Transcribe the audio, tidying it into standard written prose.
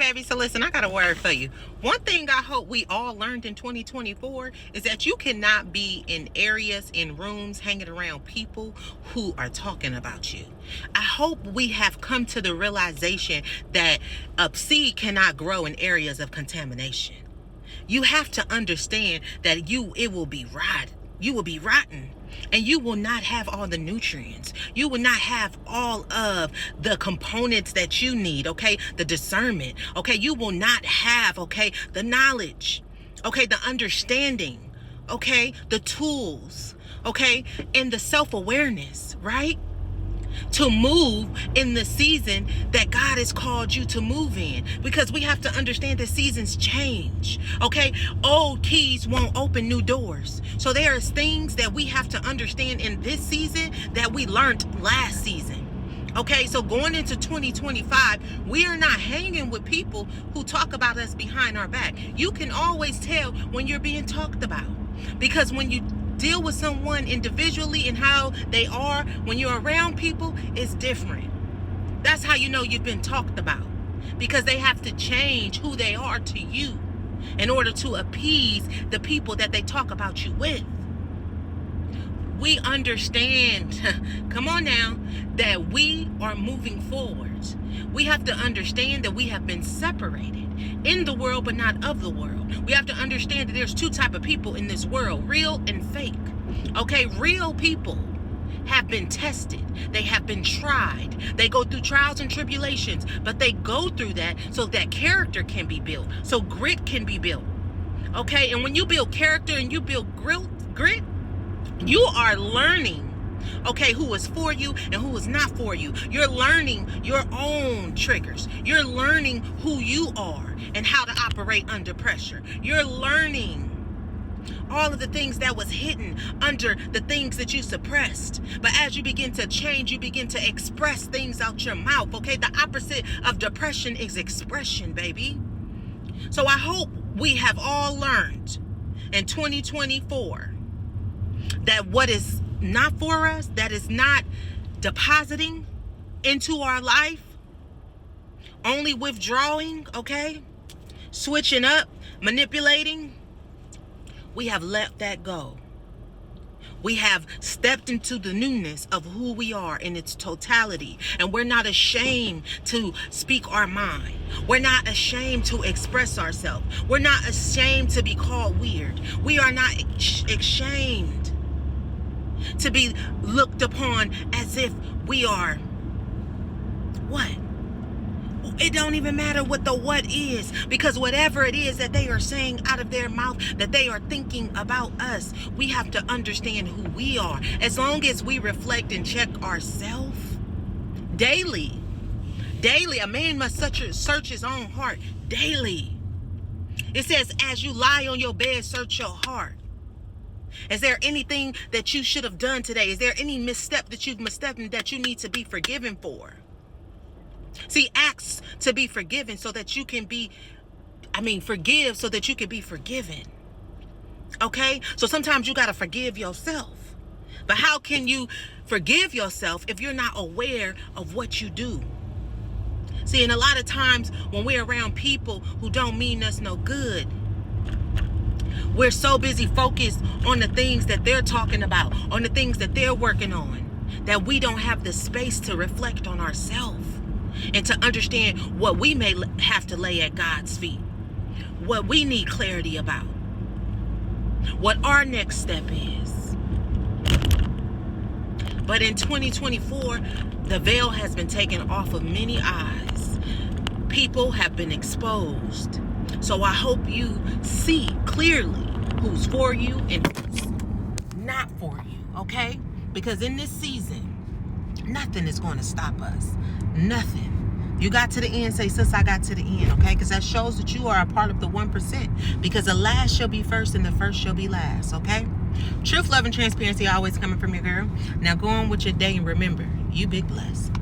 baby. So listen, I got a word for you. One thing I hope we all learned in 2024 is that you cannot be in areas, in rooms, hanging around people who are talking about you. I hope we have come to the realization that a seed cannot grow in areas of contamination. You have to understand that it will be rot. You will be rotten. And you will not have all the nutrients. You will not have all of the components that you need, okay? The discernment, okay? You will not have, okay, the knowledge, okay? The understanding, okay? The tools, okay? And the self-awareness, right? To move in the season that God has called you to move in, because we have to understand that seasons change, okay? Old keys won't open new doors. So there is things that we have to understand in this season that we learned last season. Okay, so going into 2025, we are not hanging with people who talk about us behind our back. You can always tell when you're being talked about, because when you deal with someone individually and how they are, when you're around people, it's different. That's how you know you've been talked about, because they have to change who they are to you in order to appease the people that they talk about you with. We understand, come on now, that we are moving forward. We have to understand that we have been separated in the world, but not of the world. We have to understand that there's two types of people in this world, real and fake. Okay, real people have been tested. They have been tried. They go through trials and tribulations, but they go through that so that character can be built, so grit can be built. Okay, and when you build character and you build grit, you are learning, okay, who is for you and who is not for you. You're learning your own triggers. You're learning who you are and how to operate under pressure. You're learning all of the things that was hidden under the things that you suppressed. But as you begin to change, you begin to express things out your mouth, okay? The opposite of depression is expression, baby. So I hope we have all learned in 2024 that what is not for us, that is not depositing into our life, only withdrawing, okay, switching up, manipulating, we have let that go. We have stepped into the newness of who we are in its totality. And we're not ashamed to speak our mind. We're not ashamed to express ourselves. We're not ashamed to be called weird. We are not ashamed to be looked upon as if we are what? It don't even matter what the what is, because whatever it is that they are saying out of their mouth, that they are thinking about us, we have to understand who we are. As long as we reflect and check ourselves daily, a man must search his own heart daily. It says, as you lie on your bed, search your heart. Is there anything that you should have done today? Is there any misstep that you've misstepped that you need to be forgiven for? See, ask to be forgiven so that you can forgive so that you can be forgiven. Okay? So sometimes you got to forgive yourself. But how can you forgive yourself if you're not aware of what you do? See, and a lot of times when we're around people who don't mean us no good, we're so busy focused on the things that they're talking about, on the things that they're working on, that we don't have the space to reflect on ourselves and to understand what we may have to lay at God's feet, what we need clarity about, what our next step is. But in 2024, the veil has been taken off of many eyes. People have been exposed. So I hope you see clearly who's for you and who's not for you, okay? Because in this season, nothing is going to stop us. Nothing. You got to the end, say, sis, I got to the end, okay? Because that shows that you are a part of the 1%. Because the last shall be first and the first shall be last, okay? Truth, love, and transparency always coming from your girl. Now go on with your day and remember, you big blessed.